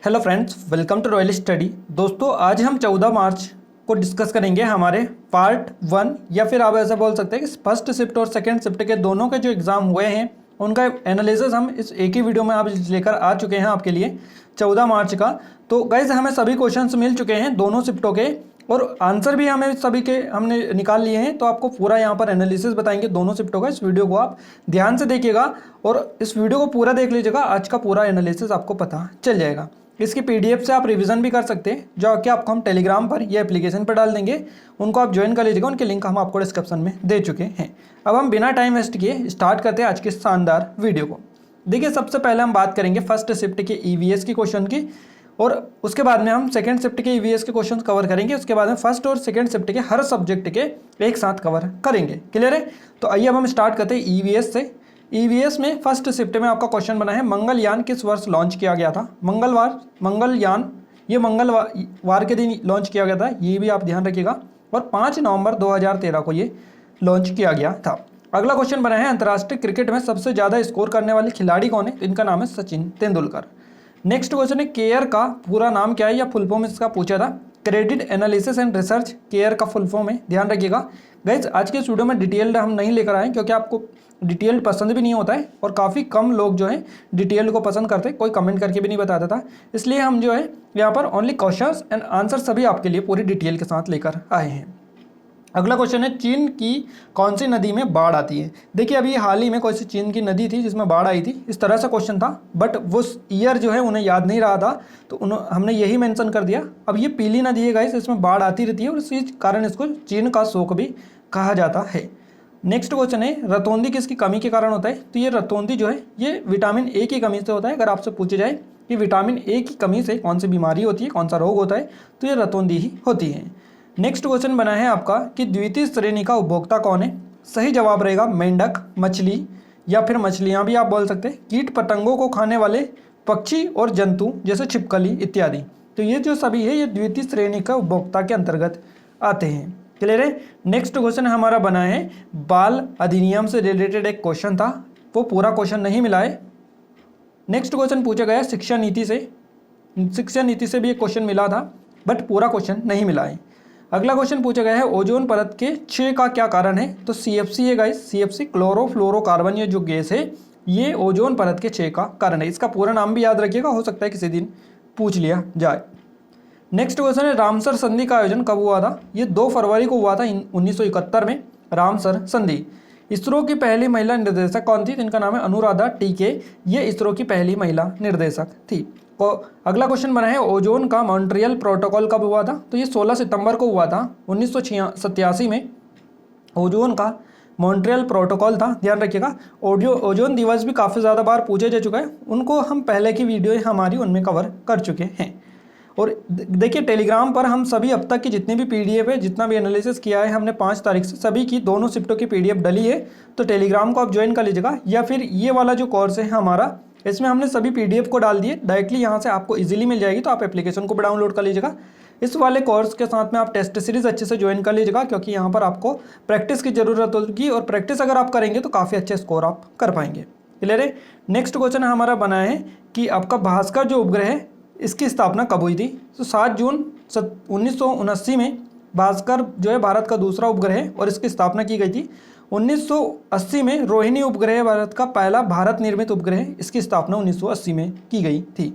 Hello friends, welcome to Royal Study. दोस्तों, आज हम 14 मार्च को डिस्कस करेंगे हमारे पार्ट 1 या फिर आप ऐसा बोल सकते हैं कि फर्स्ट शिफ्ट और सेकंड शिफ्ट के दोनों के जो एग्ज़ाम हुए हैं उनका एनालिसिस हम इस एक ही वीडियो में आप लेकर आ चुके हैं आपके लिए 14 मार्च का। तो गाइज हमें सभी क्वेश्चंस मिल चुके हैं दोनों शिफ्टों के और आंसर भी हमें सभी के हमने निकाल लिए हैं। तो आपको पूरा यहाँ पर एनालिसिस बताएंगे दोनों शिफ्टों का। इस वीडियो को आप ध्यान से देखिएगा और इस वीडियो को पूरा देख लीजिएगा, आज का पूरा एनालिसिस आपको पता चल जाएगा। इसकी पीडीएफ से आप रिवीजन भी कर सकते हैं, जो कि आपको हम टेलीग्राम पर या एप्लीकेशन पर डाल देंगे, उनको आप ज्वाइन कर लीजिएगा। उनके लिंक हम आपको डिस्क्रिप्शन में दे चुके हैं। अब हम बिना टाइम वेस्ट किए स्टार्ट करते हैं आज के शानदार वीडियो को। देखिए, सबसे पहले हम बात करेंगे फर्स्ट शिफ्ट के ईवीएस की क्वेश्चन की और उसके बाद में हम सेकंड शिफ्ट के ईवीएस के क्वेश्चन कवर करेंगे। उसके बाद में फर्स्ट और सेकंड शिफ्ट के हर सब्जेक्ट के एक साथ कवर करेंगे। क्लियर है? तो आइए अब हम स्टार्ट करते हैं ईवीएस से। ईवीएस में फर्स्ट शिफ्ट में आपका क्वेश्चन बना है, मंगलयान किस वर्ष लॉन्च किया गया था? मंगलयान ये मंगलवार के दिन लॉन्च किया गया था, ये भी आप ध्यान रखिएगा। और 5 नवंबर 2013 को ये लॉन्च किया गया था। अगला क्वेश्चन बना है, अंतर्राष्ट्रीय क्रिकेट में सबसे ज़्यादा स्कोर करने वाले खिलाड़ी कौन है? इनका नाम है सचिन तेंदुलकर। नेक्स्ट क्वेश्चन है, केयर का पूरा नाम क्या है या फुल फॉर्म इसका पूछा था। Credit analysis and research, care का फुल फॉर्म है, ध्यान रखिएगा। गाइज आज के वीडियो में डिटेल्ड हम नहीं लेकर आए क्योंकि आपको डिटेल्ड पसंद भी नहीं होता है और काफ़ी कम लोग जो है डिटेल्ड को पसंद करते हैं, कोई कमेंट करके भी नहीं बताता था। इसलिए हम जो है यहाँ पर ओनली क्वेश्चंस एंड आंसर सभी आपके लिए पूरी डिटेल के साथ लेकर आए हैं। अगला क्वेश्चन है, चीन की कौन सी नदी में बाढ़ आती है? देखिए, अभी हाल ही में कोई सी चीन की नदी थी जिसमें बाढ़ आई थी, इस तरह से क्वेश्चन था, बट वो ईयर जो है उन्हें याद नहीं रहा था, तो हमने यही मेंशन कर दिया। अब ये पीली नदी है गाइस, इसमें बाढ़ आती रहती है और इसी कारण इसको चीन का शोक भी कहा जाता है। नेक्स्ट क्वेश्चन है, रतौंधी किसकी कमी के कारण होता है? तो ये रतौंधी जो है ये विटामिन ए की कमी से होता है। अगर आपसे पूछे जाए कि विटामिन ए की कमी से कौन सी बीमारी होती है, कौन सा रोग होता है, तो ये रतौंधी ही होती है। नेक्स्ट क्वेश्चन बना है आपका कि द्वितीय श्रेणी का उपभोक्ता कौन है? सही जवाब रहेगा मेंढक, मछली या फिर मछलियाँ भी आप बोल सकते हैं, कीट पतंगों को खाने वाले पक्षी और जंतु जैसे छिपकली इत्यादि। तो ये जो सभी है ये द्वितीय श्रेणी का उपभोक्ता के अंतर्गत आते हैं। क्लियर है? नेक्स्ट क्वेश्चन हमारा बना है, बाल अधिनियम से रिलेटेड एक क्वेश्चन था, वो पूरा क्वेश्चन नहीं मिला है। नेक्स्ट क्वेश्चन पूछा गया शिक्षा नीति से, शिक्षा नीति से भी एक क्वेश्चन मिला था बट पूरा क्वेश्चन नहीं मिला है। अगला क्वेश्चन पूछा गया है, ओजोन परत के क्षय का क्या कारण है? तो सीएफसी है गाइस, सीएफसी क्लोरोफ्लोरोकार्बन ये जो गैस है ये ओजोन परत के क्षय का कारण है। इसका पूरा नाम भी याद रखिएगा, हो सकता है किसी दिन पूछ लिया जाए। नेक्स्ट क्वेश्चन है, रामसर संधि का आयोजन कब हुआ था? ये 2 फरवरी को हुआ था 1971 में, रामसर संधि। इसरो की पहली महिला निर्देशक कौन थी? इनका नाम है अनुराधा टीके, ये इसरो की पहली महिला निर्देशक थी। तो अगला क्वेश्चन बना है, ओजोन का मॉन्ट्रियल प्रोटोकॉल कब हुआ था? तो ये 16 सितंबर को हुआ था 1987 में। ओजोन का मॉन्ट्रियल प्रोटोकॉल था, ध्यान रखिएगा। ओजोन दिवस भी काफ़ी ज़्यादा बार पूछा जा चुका है, उनको हम पहले की वीडियो हमारी उनमें कवर कर चुके हैं। और देखिए, टेलीग्राम पर हम सभी अब तक की जितनी भी पीडीएफ है, जितना भी एनालिसिस किया है हमने 5 तारीख से, सभी की दोनों शिफ्टों की पीडीएफ डली है। तो टेलीग्राम को आप ज्वाइन कर लीजिएगा, या फिर ये वाला जो कोर्स है हमारा, इसमें हमने सभी पीडीएफ को डाल दिए, डायरेक्टली यहाँ से आपको इजीली मिल जाएगी। तो आप एप्लीकेशन को भी डाउनलोड कर लीजिएगा। इस वाले कोर्स के साथ में आप टेस्ट सीरीज अच्छे से ज्वाइन कर लीजिएगा, क्योंकि यहाँ पर आपको प्रैक्टिस की जरूरत होगी और प्रैक्टिस अगर आप करेंगे तो काफ़ी अच्छे स्कोर आप कर पाएंगे। क्लियर है? नेक्स्ट क्वेश्चन हमारा बना है कि आपका भास्कर जो उपग्रह है इसकी स्थापना कब हुई थी? तो 7 जून 1979 में भास्कर जो है भारत का दूसरा उपग्रह है और इसकी स्थापना की गई थी। 1980 में रोहिणी उपग्रह भारत का पहला भारत निर्मित उपग्रह है, इसकी स्थापना 1980 में की गई थी।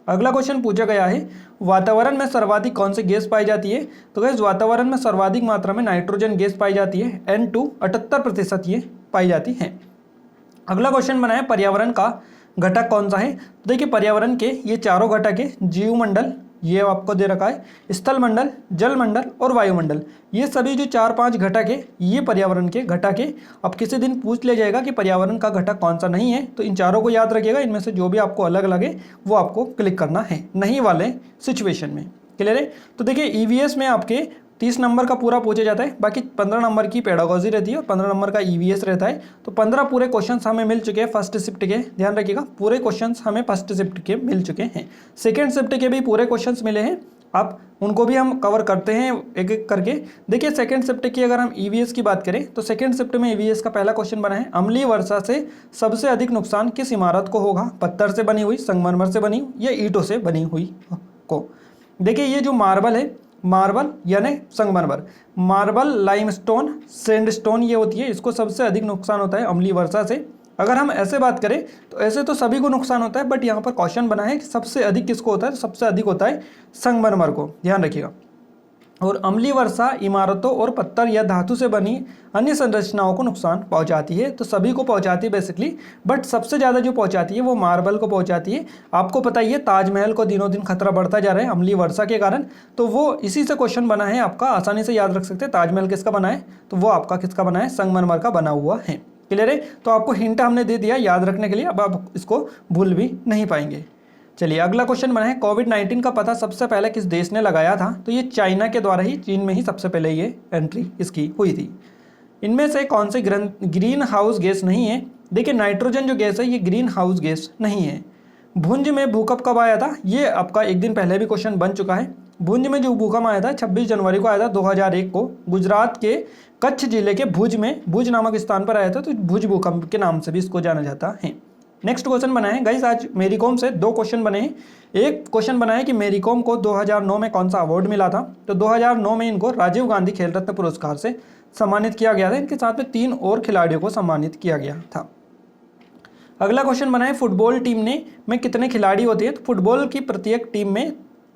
अगला क्वेश्चन पूछा गया है, वातावरण में सर्वाधिक कौन सी गैस पाई जाती है? तो गाइस वातावरण में सर्वाधिक मात्रा में नाइट्रोजन गैस पाई जाती है, N2 78% ये पाई जाती है। अगला क्वेश्चन बना है, पर्यावरण का घटक कौन सा है? तो देखिए, पर्यावरण के ये चारों घटक है, जीवमंडल ये आपको दे रखा है, स्थल मंडल, जल मंडल और वायुमंडल, ये सभी जो 4-5 घटक है ये पर्यावरण के घटक है। अब किसी दिन पूछ लिया जाएगा कि पर्यावरण का घटक कौन सा नहीं है, तो इन चारों को याद रखिएगा, इनमें से जो भी आपको अलग लगे वो आपको क्लिक करना है नहीं वाले सिचुएशन में। क्लियर है? तो देखिए, ईवीएस में आपके 30 नंबर का पूरा पूछा जाता है, बाकी 15 नंबर की पेडागोजी रहती है और 15 नंबर का ईवीएस रहता है। तो 15 पूरे क्वेश्चंस हमें मिल चुके हैं फर्स्ट शिफ्ट के, ध्यान रखिएगा, पूरे क्वेश्चंस हमें फर्स्ट शिफ्ट के मिल चुके हैं। सेकंड शिफ्ट के भी पूरे क्वेश्चंस मिले हैं आप उनको भी हम कवर करते हैं एक एक करके। देखिए सेकंड शिफ्ट की अगर हम ईवीएस की बात करें तो सेकंड शिफ्ट में ईवीएस का पहला क्वेश्चन बना है, अम्लीय वर्षा से सबसे अधिक नुकसान किस इमारत को होगा? पत्थर से बनी हुई, संगमरमर से बनी हुई या ईंटों से बनी हुई को? देखिए ये जो मार्बल है, मार्बल यानी संगमरमर, मार्बल, लाइमस्टोन, सैंडस्टोन ये होती है, इसको सबसे अधिक नुकसान होता है अम्लीय वर्षा से। अगर हम ऐसे बात करें तो ऐसे तो सभी को नुकसान होता है, बट यहाँ पर क्वेश्चन बना है कि सबसे अधिक किसको होता है? सबसे अधिक होता है संगमरमर को, ध्यान रखिएगा। और अम्लीय वर्षा इमारतों और पत्थर या धातु से बनी अन्य संरचनाओं को नुकसान पहुंचाती है, तो सभी को पहुंचाती है बेसिकली, बट सबसे ज़्यादा जो पहुंचाती है वो मार्बल को पहुंचाती है। आपको पता ही है ताजमहल को दिनों दिन खतरा बढ़ता जा रहा है अम्लीय वर्षा के कारण, तो वो इसी से क्वेश्चन बना है आपका, आसानी से याद रख सकते हैं। ताजमहल किसका बना है? तो वो आपका किसका बना है? संगमरमर का बना हुआ है। क्लियर है? तो आपको हिंट हमने दे दिया याद रखने के लिए, अब आप इसको भूल भी नहीं पाएंगे। चलिए अगला क्वेश्चन बना है, कोविड-19 का पता सबसे पहले किस देश ने लगाया था? तो ये चाइना के द्वारा ही, चीन में ही सबसे पहले ये एंट्री इसकी हुई थी। इनमें से कौन से ग्रीन हाउस गैस नहीं है? देखिए नाइट्रोजन जो गैस है ये ग्रीन हाउस गैस नहीं है। भुंज में भूकंप कब आया था? ये आपका एक दिन पहले भी क्वेश्चन बन चुका है। भुंज में जो भूकंप आया था 26 जनवरी को आया था 2001 को, गुजरात के कच्छ जिले के भुज में, भुज नामक स्थान पर आया था, तो भुज भूकंप के नाम से भी इसको जाना जाता है। नेक्स्ट क्वेश्चन बना है गाइस, आज मेरी कॉम से 2 क्वेश्चन बने हैं। एक क्वेश्चन बना है कि मेरी कॉम को 2009 में कौन सा अवार्ड मिला था? तो 2009 में इनको राजीव गांधी खेल रत्न पुरस्कार से सम्मानित किया गया था। इनके साथ में 3 और खिलाड़ियों को सम्मानित किया गया था। अगला क्वेश्चन बना है, फुटबॉल टीम में कितने खिलाड़ी होते हैं? तो फुटबॉल की प्रत्येक टीम में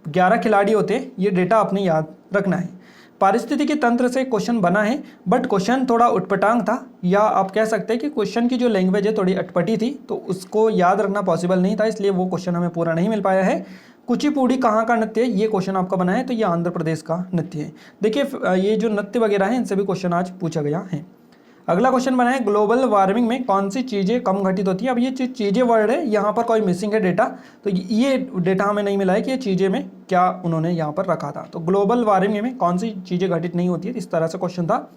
11 खिलाड़ी होते हैं, ये डेटा आपने याद रखना है। पारिस्थितिकी तंत्र से क्वेश्चन बना है, बट क्वेश्चन थोड़ा उटपटांग था, या आप कह सकते हैं कि क्वेश्चन की जो लैंग्वेज है थोड़ी अटपटी थी, तो उसको याद रखना पॉसिबल नहीं था, इसलिए वो क्वेश्चन हमें पूरा नहीं मिल पाया है। कुचिपुड़ी कहाँ का नृत्य है? ये क्वेश्चन आपका बना है, तो ये आंध्र प्रदेश का नृत्य है। देखिए ये जो नृत्य वगैरह है इनसे भी क्वेश्चन आज पूछा गया है। अगला क्वेश्चन बना है, ग्लोबल वार्मिंग में कौन सी चीज़ें कम घटित होती है? अब ये चीज़ें वर्ड है, यहाँ पर कोई मिसिंग है डेटा, तो ये डेटा हमें नहीं मिला है कि ये चीज़ें में क्या उन्होंने यहाँ पर रखा था। तो ग्लोबल वार्मिंग में कौन सी चीज़ें घटित नहीं होती है, इस तरह से क्वेश्चन था।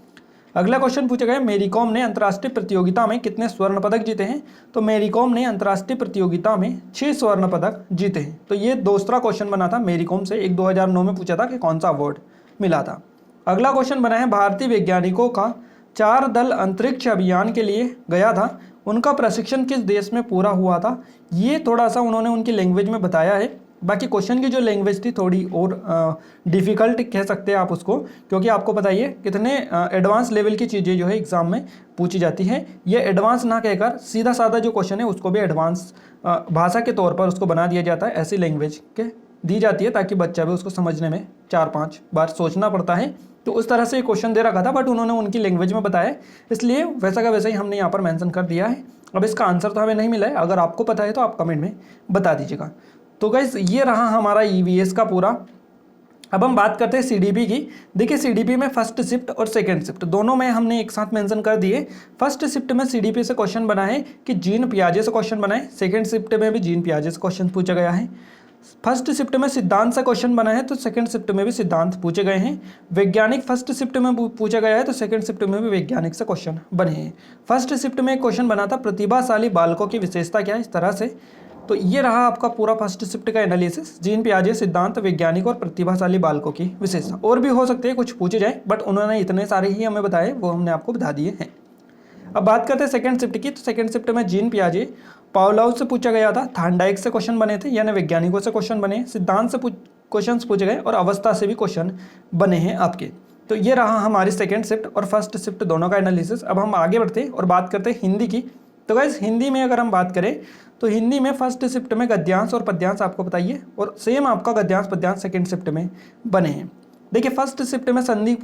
अगला क्वेश्चन पूछा गया, मेरी कॉम ने अंतर्राष्ट्रीय प्रतियोगिता में कितने स्वर्ण पदक जीते हैं? तो मेरी कॉम ने अंतर्राष्ट्रीय प्रतियोगिता में 6 स्वर्ण पदक जीते हैं। तो ये दूसरा क्वेश्चन बना था मेरी कॉम से, एक 2009 में पूछा था कि कौन सा अवार्ड मिला था। अगला क्वेश्चन बना है, भारतीय वैज्ञानिकों का 4 दल अंतरिक्ष अभियान के लिए गया था, उनका प्रशिक्षण किस देश में पूरा हुआ था? ये थोड़ा सा उन्होंने उनकी लैंग्वेज में बताया है। बाकी क्वेश्चन की जो लैंग्वेज थी थोड़ी और डिफ़िकल्ट कह सकते हैं आप उसको, क्योंकि आपको बताइए कितने एडवांस लेवल की चीज़ें जो है एग्ज़ाम में पूछी जाती हैं। ये एडवांस ना कहकर सीधा साधा जो क्वेश्चन है उसको भी एडवांस भाषा के तौर पर उसको बना दिया जाता है, ऐसी लैंग्वेज के दी जाती है, ताकि बच्चा भी उसको समझने में 4-5 बार सोचना पड़ता है। तो उस तरह से क्वेश्चन दे रखा था, बट उन्होंने उनकी लैंग्वेज में बताया, इसलिए वैसा का वैसा ही हमने यहाँ पर मेंशन कर दिया है। अब इसका आंसर तो हमें नहीं मिला है, अगर आपको पता है तो आप कमेंट में बता दीजिएगा। तो गाइस ये रहा हमारा ईवीएस का पूरा। अब हम बात करते हैं सीडीपी की। देखिए सीडीपी में फर्स्ट शिफ्ट और सेकंड शिफ्ट दोनों में हमने एक साथ मेंशन कर दिए। फर्स्ट शिफ्ट में सीडीपी से क्वेश्चन बना है कि जीन पियाजे से क्वेश्चन बना है, सेकंड शिफ्ट में भी जीन पियाजे से क्वेश्चन पूछा गया है। फर्स्ट शिफ्ट में सिद्धांत से क्वेश्चन बना है, तो सेकंड शिफ्ट में भी सिद्धांत पूछे गए हैं। वैज्ञानिक फर्स्ट शिफ्ट में पूछा गया है, तो सेकंड शिफ्ट में भी वैज्ञानिक से क्वेश्चन बने हैं। फर्स्ट शिफ्ट में एक क्वेश्चन बना था, प्रतिभाशाली बालकों की विशेषता क्या है, इस तरह से। तो ये रहा आपका पूरा फर्स्ट शिफ्ट का एनालिसिस, जीन पियाजे, सिद्धांत, वैज्ञानिक और प्रतिभाशाली बालकों की विशेषता। और भी हो सकते हैं कुछ पूछे जाए, बट उन्होंने इतने सारे ही हमें बताए, वो हमने आपको बता दिए हैं। अब बात करते हैं सेकंड शिफ्ट की। तो सेकंड शिफ्ट में जीन पियाजे, पावलोव से पूछा गया था, थार्नडाइक से क्वेश्चन बने थे, यानी वैज्ञानिकों से क्वेश्चन बने, सिद्धांत से क्वेश्चन पूछे गए और अवस्था से भी क्वेश्चन बने हैं आपके। तो ये रहा हमारी सेकंड शिफ्ट और फर्स्ट शिफ्ट दोनों का एनालिसिस। अब हम आगे बढ़ते हैं और बात करते हैं हिंदी की। तो गाइस हिंदी में अगर हम बात करें तो हिंदी में फर्स्ट शिफ्ट में गद्यांश और पद्यांश आपको बताइए, और सेम आपका गद्यांश पद्यांश सेकंड शिफ्ट में बने हैं। देखिए फर्स्ट शिफ्ट में संधि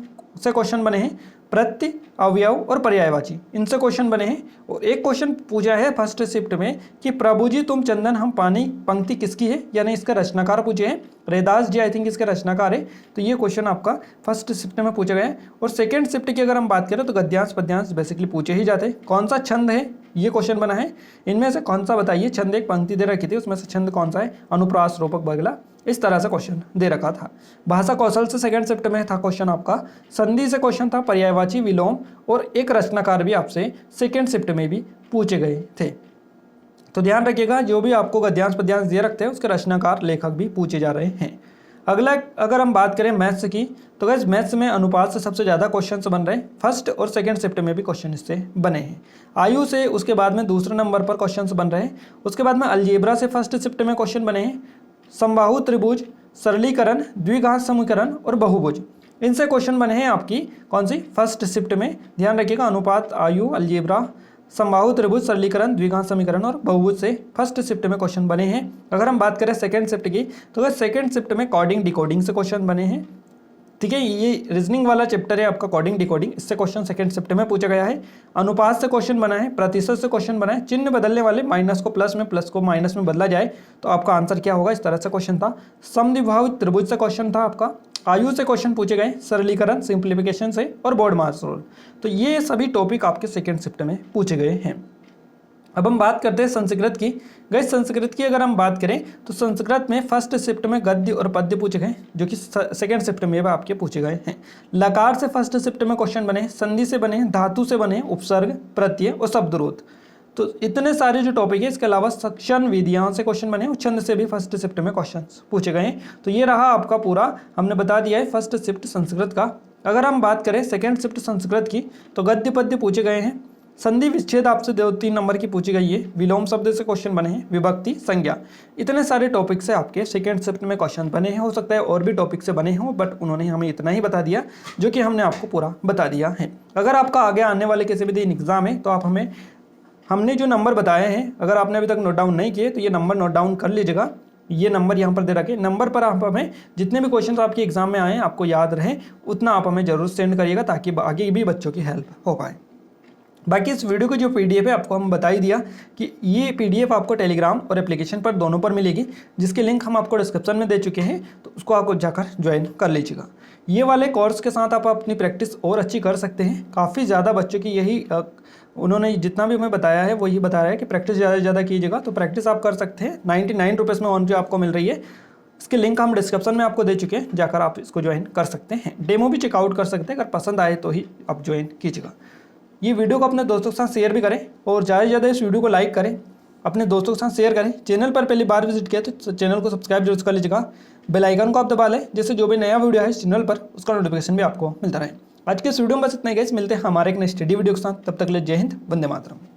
से क्वेश्चन बने हैं, प्रत्यय, अवयव और पर्यायवाची, इनसे क्वेश्चन बने हैं। और एक क्वेश्चन पूछा है फर्स्ट शिफ्ट में कि प्रभु जी तुम चंदन हम पानी, पंक्ति किसकी है, यानी इसका रचनाकार पूछे हैं, रैदास जी आई थिंक इसके रचनाकार है। तो ये क्वेश्चन आपका फर्स्ट शिफ्ट में पूछा गया है। और सेकंड शिफ्ट की अगर हम बात करें तो गद्यांश पद्यांश बेसिकली पूछे ही जाते हैं। कौन सा छंद है, ये क्वेश्चन बना है, इनमें से कौन सा बताइए। छंद एक पंक्ति दे रखी थी, उसमें से छंद कौन सा है, अनुप्रास, रूपक, बगला, इस तरह से क्वेश्चन दे रखा था। भाषा कौशल से सेकंड शिफ्ट में था क्वेश्चन आपका, संधि से क्वेश्चन था, पर्यायवाची, विलोम और एक रचनाकार भी आपसे सेकंड शिफ्ट में भी पूछे गए थे। तो ध्यान रखिएगा, जो भी आपको गद्यांश पद्यांश दे रखते हैं उसके रचनाकार लेखक भी पूछे जा रहे हैं। अगला अगर हम बात करें मैथ्स की, तो गाइस मैथ्स में अनुपात से सबसे ज़्यादा क्वेश्चंस बन रहे हैं। फर्स्ट और सेकंड शिफ्ट में भी क्वेश्चन इससे बने हैं। आयु से उसके बाद में दूसरे नंबर पर क्वेश्चंस बन रहे हैं। उसके बाद में अलजेब्रा से फर्स्ट शिफ्ट में क्वेश्चन बने हैं। समबाहु त्रिभुज, सरलीकरण, द्विघात समीकरण और बहुभुज, इनसे क्वेश्चन बने हैं आपकी कौन सी फर्स्ट शिफ्ट में। ध्यान रखिएगा, अनुपात, आयु, अलजेब्रा, समबाहु त्रिभुज, सरलीकरण, द्विघात समीकरण और बहुभुज से फर्स्ट शिफ्ट में क्वेश्चन बने हैं। अगर हम बात करें सेकंड शिफ्ट की, तो अगर सेकंड शिफ्ट में कोडिंग डिकोडिंग से क्वेश्चन बने हैं। ठीक है, ये रीजनिंग वाला चैप्टर है आपका कोडिंग डिकोडिंग, इससे क्वेश्चन सेकंड शिफ्ट में पूछा गया है। अनुपात से क्वेश्चन बना है, प्रतिशत से क्वेश्चन बना है, चिन्ह बदलने वाले, माइनस को प्लस में, प्लस को माइनस में बदला जाए तो आपका आंसर क्या होगा, इस तरह से क्वेश्चन था। समद्विबाहु त्रिभुज से क्वेश्चन था आपका। आयु से क्वेश्चन पूछे गए, सरलीकरण, सिंप्लीफिकेशन से और बोर्ड मार्क्स रूल। तो ये सभी टॉपिक आपके सेकंड शिफ्ट में पूछे गए हैं। अब हम बात करते हैं संस्कृत की। गाइस संस्कृत की अगर हम बात करें तो संस्कृत में फर्स्ट शिफ्ट में गद्य और पद्य पूछे गए, जो कि सेकंड शिफ्ट में आपके पूछे गए हैं। लकार से फर्स्ट शिफ्ट में क्वेश्चन बने, संधि से बने, धातु से बने, उपसर्ग, प्रत्यय और शब्दरोध। तो इतने सारे जो टॉपिक है, इसके अलावा सक्षण विधियां से क्वेश्चन बने और छंद से भी फर्स्ट शिफ्ट में क्वेश्चन पूछे गए। तो ये रहा आपका पूरा, हमने बता दिया है फर्स्ट शिफ्ट संस्कृत का। अगर हम बात करें सेकंड शिफ्ट संस्कृत की, तो गद्य पद्य पूछे गए हैं। संधि विच्छेद आपसे 2-3 नंबर की पूछी गई है। विलोम शब्द से क्वेश्चन बने हैं, विभक्ति, संज्ञा, इतने सारे टॉपिक से आपके सेकंड शिफ्ट में क्वेश्चन बने हैं। हो सकता है और भी टॉपिक से बने हों, बट उन्होंने हमें इतना ही बता दिया जो कि हमने आपको पूरा बता दिया है। अगर आपका आगे आने वाले किसी भी दिन एग्जाम है तो आप हमने जो नंबर बताए हैं, अगर आपने अभी तक नोट डाउन नहीं किए तो ये नंबर नोट डाउन कर लीजिएगा। ये नंबर यहाँ पर दे रखे, नंबर पर आप हमें जितने भी क्वेश्चन आपके एग्जाम में आए आपको याद रहे, उतना आप हमें जरूर सेंड करिएगा ताकि आगे भी बच्चों की हेल्प हो पाए। बाकी इस वीडियो को जो पीडीएफ है आपको हम बता ही दिया कि ये पीडीएफ आपको टेलीग्राम और एप्लीकेशन पर दोनों पर मिलेगी, जिसके लिंक हम आपको डिस्क्रिप्शन में दे चुके हैं, तो उसको आपको जाकर ज्वाइन कर लीजिएगा। ये वाले कोर्स के साथ आप अपनी प्रैक्टिस और अच्छी कर सकते हैं। काफ़ी ज़्यादा बच्चों की यही उन्होंने जितना भी हमें बताया है वही बता रहा है कि प्रैक्टिस ज़्यादा से ज़्यादा कीजिएगा। तो प्रैक्टिस आप कर सकते हैं। 99 रुपीज़ में ऑन जो आपको मिल रही है, इसके लिंक हम डिस्क्रिप्शन में आपको दे चुके हैं, जाकर आप इसको ज्वाइन कर सकते हैं। डेमो भी चेकआउट कर सकते हैं, अगर पसंद आए तो ही आप ज्वाइन कीजिएगा। ये वीडियो को अपने दोस्तों के साथ शेयर भी करें और ज़्यादा से ज़्यादा इस वीडियो को लाइक करें, अपने दोस्तों के साथ शेयर करें। चैनल पर पहली बार विजिट किया तो चैनल को सब्सक्राइब जरूर कर लीजिएगा। बेल आइकन को आप दबा लें, जिससे जो भी नया वीडियो है इस चैनल पर उसका नोटिफिकेशन भी आपको मिलता रहे। आज के इस वीडियो में बस इतना ही गाइस, मिलते हैं हमारे एक नई स्टडी वीडियो के साथ। तब तक के लिए जय हिंद, वंदे मातरम।